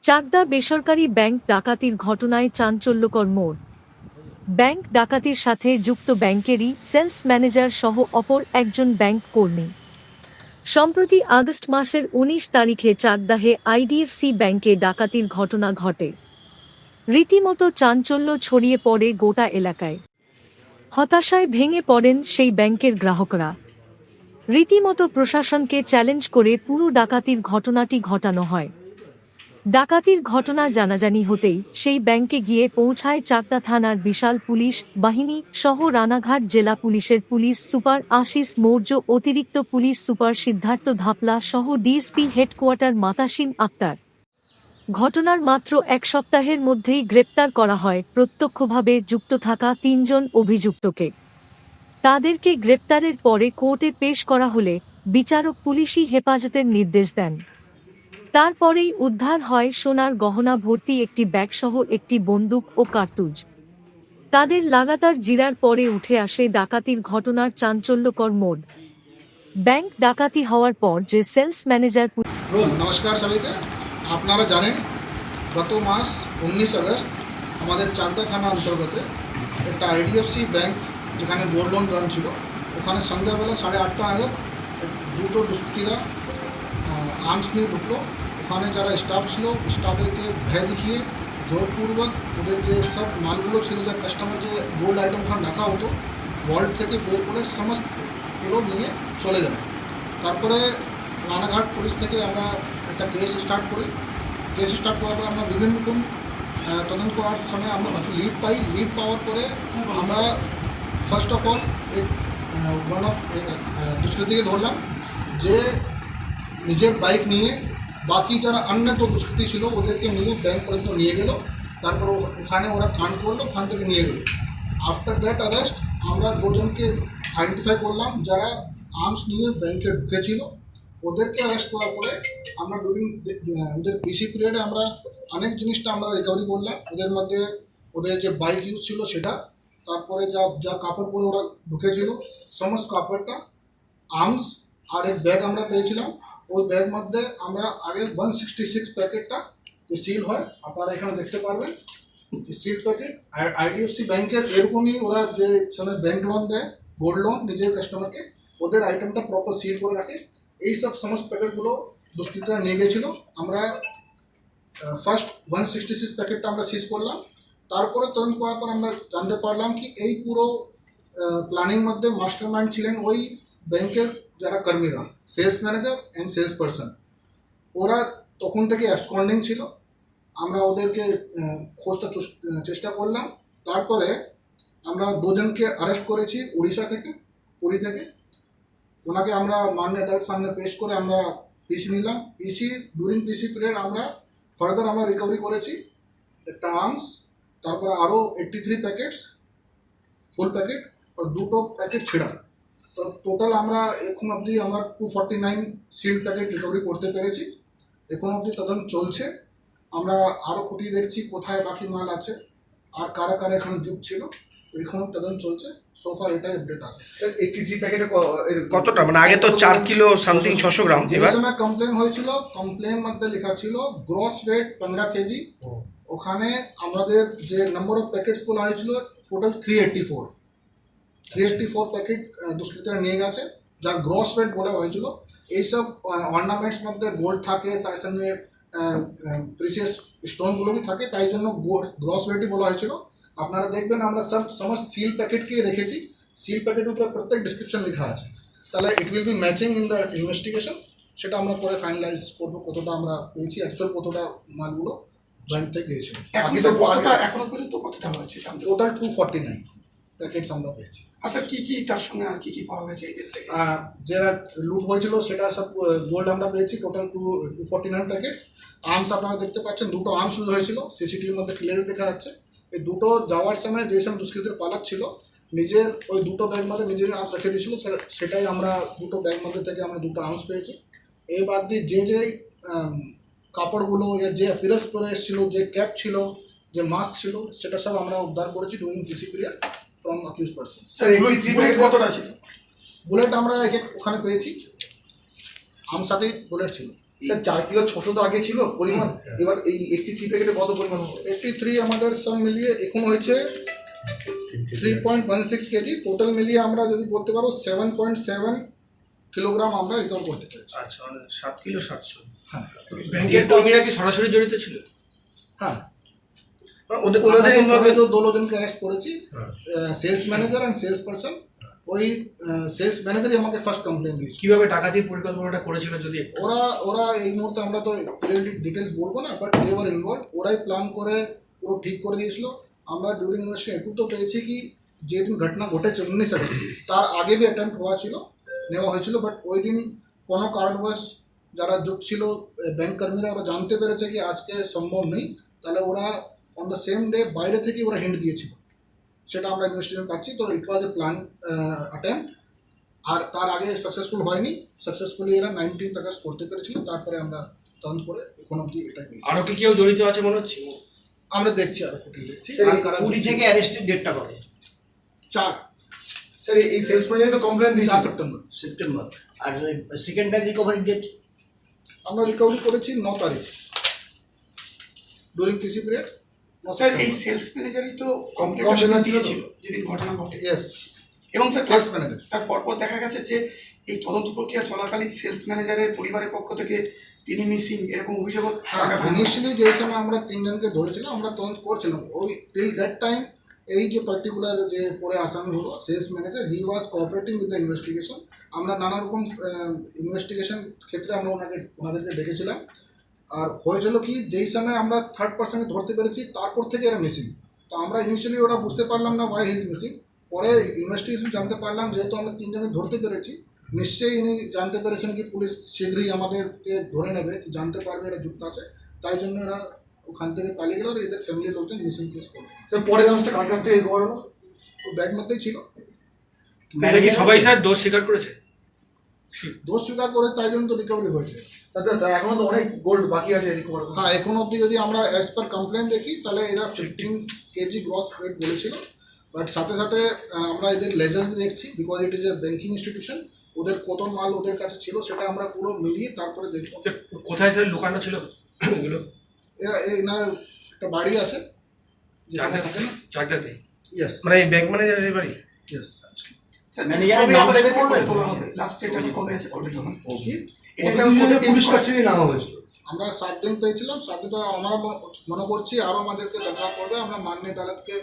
চাকদা বেসরকারি ব্যাংক ডাকাতির ঘটনায় চাঞ্চল্যকর মোড়। ব্যাংক ডাকাতির সাথে যুক্ত ব্যাংকেরই সেলস ম্যানেজার সহ অপর একজন ব্যাংক কর্মী। সম্প্রতি আগস্ট মাসের ১৯ তারিখে চাকদাহে আইডিএফসি ব্যাংকে ডাকাতির ঘটনা ঘটে। রীতিমতো চাঞ্চল্য ছড়িয়ে পড়ে গোটা এলাকায়। হতাশায় ভেঙে পড়েন সেই ব্যাংকের গ্রাহকরা। রীতিমতো প্রশাসনকে চ্যালেঞ্জ করে পুরো ডাকাতির ঘটনাটি ঘটানো হয়। ডাকাতির ঘটনা জানাজানি হতেই সেই ব্যাংকে গিয়ে পৌঁছায় চাকদা থানার বিশাল পুলিশ বাহিনী সহ রানাঘাট জেলা পুলিশের পুলিশ সুপার আশিস মৌর্য, অতিরিক্ত পুলিশ সুপার সিদ্ধার্থ ধাপলা সহ ডিএসপি হেডকোয়ার্টার মাতাসিম আক্তার। ঘটনার মাত্র এক সপ্তাহের মধ্যেই গ্রেপ্তার করা হয় প্রত্যক্ষভাবে যুক্ত থাকা ৩ জন অভিযুক্তকে। তাদেরকে গ্রেপ্তারের পরে কোর্টে পেশ করা হলে বিচারক পুলিশি হেফাজতের নির্দেশ দেন। তারপরেই উদ্ধার হয় সোনার গহনা ভর্তি একটি ব্যাগসহ একটি বন্দুক ও কার্তুজ। তাদের লাগাতার জিরার পরে উঠে আসে ডাকাতির ঘটনার চাঞ্চল্যকর মোড়। ব্যাংক ডাকাতি হওয়ার পর যে সেলস ম্যানেজার। নমস্কার সবাইকে। আপনারা জানেন গত মাস 19 আগস্ট আমাদের চাকদা থানা অন্তর্গত একটা আইডিএফসি ব্যাংক যেখানে গোল্ড লোন ব্রাঞ্চ ছিল, ওখানে সন্ধ্যাবেলা 8:30 নাগাদ দুটো দুষ্কৃতীরা আর্মস নিয়ে ঢুকলো। ওখানে যারা স্টাফ ছিল, স্টাফেরকে ভয় দেখিয়ে জোরপূর্বক ওদের যে সব মালগুলো ছিল, যা কাস্টমার যে গোল্ড আইটেম ওখানে রাখা হতো, ওয়ার্ল্ড থেকে বের করে সমস্তগুলো নিয়ে চলে যায়। তারপরে রানাঘাট পুলিশ থেকে আমরা একটা কেস স্টার্ট করি। কেস স্টার্ট করার পরে আমরা বিভিন্ন রকম তদন্ত করার সময় আমরা কিছু লিড পাই। লিড পাওয়ার পরে আমরা first of all one of দুষ্কৃতীকে ধরলাম, যে নিজের বাইক নিয়ে বাকি যারা অন্য তো দুষ্কৃতী ছিল ওদেরকে নিয়ে ব্যাংক পর্যন্ত নিয়ে গেল। তারপর ওখানে ওরা কাণ্ড করলো, ওখান থেকে নিয়ে গেল। আফটার দ্যাট অ্যারেস্ট আমরা দুজনকে আইডেন্টিফাই করলাম যারা আর্মস নিয়ে ব্যাংকে ঢুকেছিল। ওদেরকে অ্যারেস্ট করার পরে আমরা ডুরিং ওদের পিসি পিরিয়ডে আমরা অনেক জিনিসটা আমরা রিকভারি করলাম। ওদের মধ্যে ওদের যে বাইক ইউজ ছিল সেটা, তারপরে যা কাপড় পরে ওরা ঢুকেছিল সমস্ত কাপড়টা, আর্মস আর এক ব্যাগ আমরা পেয়েছিলাম। ওই ব্যাগ মধ্যে আমরা আগে 166 প্যাকেটটা যে সিল হয়, আপনারা এখানে দেখতে পারবেন সিল প্যাকেট। আর আইডিএফসি ব্যাংকের এরকমই ওরা যে সময় ব্যাংক লোন দেয়, গোল্ড লোন নিজের কাস্টমারকে, ওদের আইটেমটা প্রপার সিল করে রাখে। এই সব সমস্ত প্যাকেটগুলো দুষ্কৃতীরা নিয়ে গেছিলো। আমরা ফার্স্ট 166 প্যাকেটটা আমরা সিজ করলাম। তারপরে তদন্ত করার পর আমরা জানতে পারলাম কি এই পুরো প্ল্যানিং মধ্যে মাস্টার মাইন্ড ছিলেন ওই ব্যাংকের যারা কর্মীরা, sales manager and sales person. ওরা তখন থেকে অ্যাবসকন্ডিং ছিল। আমরা ওদেরকে খোঁজটা চেষ্টা করলাম। তারপরে আমরা দুজনকে অ্যারেস্ট করেছি উড়িষ্যা থেকে, পুরী থেকে। ওনাকে আমরা মাননীয় আদালতের সামনে পেশ করে আমরা পিসি নিলাম। পিসি ডুরিং পিসি পিরিয়ড আমরা ফার্দার আমরা রিকভারি করেছি একটা আর্মস, তারপরে আরও 83 প্যাকেটস ফুল প্যাকেট আর দুটো প্যাকেট ছেঁড়া। তো টোটাল আমরা এখন অবধি আমরা 249 সিল প্যাকেট রিকভারি করতে পেরেছি। এখন অবধি তদন্ত চলছে। আমরা আরও খুঁটিয়ে দেখছি কোথায় বাকি মাল আছে আর কারা কারা এখানে যুক্ত ছিল। এখন তদন্ত চলছে। সোফার এটাই আপডেট আছে। 83 প্যাকেটে কতটা, মানে আগে তো 4 কিলো সামথিং 600 গ্রাম। যে সময় কমপ্লেন হয়েছিল, কমপ্লেন মধ্যে লেখা ছিল গ্রস ওয়েট 15 কেজি। ওখানে আমাদের যে নাম্বার অফ প্যাকেটস বলা হয়েছিল টোটাল 384 প্যাকেট দুষ্কৃতীরা নিয়ে গেছে, যার গ্রস ওয়েট বলা হয়েছিল। এইসব অর্নামেন্টস মধ্যে গোল্ড থাকে, তার সঙ্গে প্রিসিয়াস স্টোনগুলো भी থাকে, তাই জন্য গ্রস ওয়েটই বলা হয়েছিল। আপনারা দেখবেন আমরা সমস্ত সিল প্যাকেটকে রেখেছি। সিল প্যাকেটের উপর প্রত্যেক ডিসক্রিপশন লেখা আছে। তাহলে it will be matching in the investigation. সেটা আমরা পরে ফাইনালাইজ করবো কতটা আমরা পেয়েছি, অ্যাকচুয়াল কতটা মালগুলো ব্যাংক থেকে গিয়েছিল। এখনো পর্যন্ত কতটা হয়েছে? টোটাল 249 প্যাকেটস আমরা পেয়েছি। আচ্ছা, কি তার সঙ্গে আর কি পাওয়া গেছে এদের থেকে? যারা লুট হয়েছিল সেটা সব গোল্ড আমরা পেয়েছি, টোটাল 249 প্যাকেটস। আর্মস আপনারা দেখতে পাচ্ছেন, দুটো আর্মস ইউজ হয়েছিল, সিসিটিভির মধ্যে ক্লিয়ার দেখা যাচ্ছে। এই দুটো যাওয়ার সময় যে সব দুষ্কৃতীর পালাচ্ছিল নিজের ওই দুটো ব্যাগ মধ্যে নিজের আর্মস রেখে দিয়েছিল, সেটাই আমরা দুটো ব্যাগ মধ্যে থেকে আমরা দুটো আর্মস পেয়েছি। এই বাদ দিয়ে যে কাপড়গুলো যে অ্যাপিয়ারেন্স পরে এসেছিল, যে ক্যাপ ছিল, যে মাস্ক ছিল, সেটা সব আমরা উদ্ধার করেছি during PC period from accuse person. কতটা ছিল? বুলেট আমরা ওখানে পেয়েছি, আর্মস সাথে বুলেট ছিল। স্যার 4 কিলো 600 তো আগে ছিল পরিমাণ, এবার এই 83 প্যাকেটে কত পরিমাণ হবে? 83 আমাদের সব মিলিয়ে এখন হয়েছে 3.16 কেজি, টোটাল মিলিয়ে আমরা যদি বলতে পারো 7.7 কিলোগ্রাম আমরা রিকভার করতে পেরেছি। আচ্ছা, মানে 7 কিলো 700। হ্যাঁ ব্যাংকের কর্মীরা কি সরাসরি জড়িত ছিল? হ্যাঁ, ওদের আমরা তো 2 জনকে অ্যারেস্ট করেছি, sales manager and sales person. ওই সেলস ম্যানেজারই আমাকে ফার্স্ট কমপ্লেন দিয়েছে। কিভাবে ডাকাতির পরিকল্পনাটা করেছিল যদি ওরা এই মুহূর্তে আমরা তো ডিটেলস বলবো না, বাট দে ওয়ার ইনভলভ। ওরাই প্ল্যান করে পুরো ঠিক করে দিয়েছিল। আমরা ডিউরিং ইনভেস্টিগেশন একটু তো পেয়েছি কি যেদিন ঘটনা ঘটেছে 19 আগস্ট, তার আগে বি অ্যাটেম্প নেওয়া হয়েছিল, বাট ওই দিন কোনো কারণবশ যারা যোগ ছিল ব্যাংক কর্মীরা ওরা জানতে পেরেছে কি আজকে সম্ভব নেই, তাহলে ওরা অন দ্য সেম ডে বাইরে থেকে ওরা হিন্ট দিয়েছিল। সেটা আমরা ইনভেস্টিগেশন পাচ্ছি। তো ইট ওয়াজ এ প্ল্যান অ্যাটেম্প, আর তার আগে সাকসেসফুল হয়নি। সাকসেসফুলি এরা 19 আগস্ট করতে পেরেছিল, তারপরে আমরা টার্ন করে এখন অবধি এটা পেয়েছি। আরো কি কেউ জড়িত আছে মনে হচ্ছে? আমরা দেখছি, আরো ফুটিয়ে দেখছি। স্যার, আর এই কারা 20 থেকে অ্যারেস্টেড ডেটটা কবে? 4 স্যার এই সেলস ম্যানেজার তো কমপ্লেন দিয়েছে সেপ্টেম্বর। সেপ্টেম্বর। আর সেকেন্ড ব্যাংক রিকভারি ডেট? আমরা রিকভারি করেছি 9 তারিখ ডুরিং টিসি পিরিয়ড। স্যার এই সেলস ম্যানেজারই তো Complaint কমপ্লেন ছিল। দিয়েছিল যেদিন ঘটনা ঘটে, ইয়েস, এবং স্যার সেলস ম্যানেজার। তার পরপর দেখা গেছে যে এই তদন্ত প্রক্রিয়া চলাকালীন সেলস ম্যানেজারের পরিবারের পক্ষ থেকে তিনি মিসিং এরকম অভিযোগ ইনিশিয়ালি যে সময় আমরা 3 জনকে ধরেছিলাম, আমরা তদন্ত করছিলাম। ওই টিল দ্যাট টাইম এই যে পার্টিকুলার যে পরে আসামি হলো sales manager, he was cooperating with the investigation. আমরা নানা রকম ইনভেস্টিগেশন ক্ষেত্রে আমরা ওনাদেরকে ডেকেছিলাম। আর হয়েছিল কি যেই সময় আমরা থার্ড পার্সনকে ধরতে পেরেছি তারপর থেকে এরা মিসিং। তো আমরা ইনিশিয়ালি ওরা বুঝতে পারলাম না ওয়াই হি ইজ মিসিং। পরে ইনভেস্টিগেশন জানতে পারলাম যেহেতু আমরা 3 জনকে ধরতে পেরেছি, নিশ্চয়ই ইনি জানতে পেরেছেন কি পুলিশ শীঘ্রই আমাদেরকে ধরে নেবে, জানতে পারবে এরা যুক্ত আছে, তাই জন্য এরা ওখান থেকে পালিয়ে গেল আর এদের ফ্যামিলির লোকজন মিসিং কেস করবে। স্যার পরে জাহাজটা কার কাছ থেকে রিকভার হলো? তো ব্যাগ মধ্যেই ছিল। এটা কি সবাই স্যার দোষ স্বীকার করেছে? দোষ স্বীকার করে তাই জন্য তো রিকভারি হয়েছে। দাদা এখনো তো অনেক গোল্ড বাকি আছে রিকভার। হ্যাঁ, এখন অবধি যদি আমরা অ্যাজ পার কমপ্লেন দেখি তাহলে এরা 15 কেজি গ্রস ওয়েট বলেছিল। বাট সাথে সাথে আমরা এদের লেজার্স দেখছি, because it is a banking institution. ওদের কত মাল ওদের কাছে ছিল সেটা আমরা পুরো মিলিয়ে তারপরে দেখবো। স্যার, কোথায় স্যার লুকানো ছিল এগুলো? এনার একটা বাড়ি আছে যেখানে থাকে না। চাকদাতে? ইয়েস, মানে ব্যাংক ম্যানেজারের বাড়ি। ইয়েস। স্যার ম্যানেজারের কবে নাম আবার এদেরকে বলবেন? করে তোলা হবে? লাস্ট ডেট কবে আছে করে তোলা? ওকে, এটা পুলিশ কাস্টডি নেওয়া হয়েছিল। আমরা 7 দিন পেয়েছিলাম। 7 দিন পরে আমরা মনে করছি আরও আমাদেরকে দরকার পড়বে। আমরা মাননীয় আদালতকে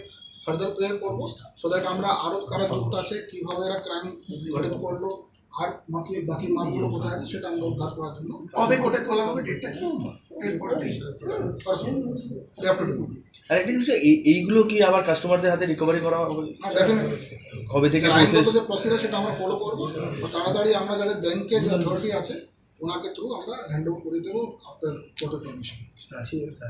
ফার্দার প্রেয়ার করবো, সো দ্যাট আমরা আরও কারা যুক্ত আছে, কীভাবে এরা ক্রাইম ঘটনা করলো, আর বাকি মালগুলো কোথায় আছে সেটা আমরা উদ্ধার করার জন্য কবে কোর্টে তোলা হবে ডেটটা? এরপরে আরেকটা জিনিস, এইগুলো কি আবার কাস্টমারদের হাতে রিকভারি করা হবে? ডেফিনেটলি কবে থেকে আইনগত যে প্রসিডিউর সেটা আমরা ফলো করবো। তাড়াতাড়ি আমরা যাদের ব্যাংকে যে অথরিটি আছে ওনাকে থ্রু আমরা হ্যান্ড ওভার করে দেবো আফটার কোর্টের পারমিশন। ঠিক আছে।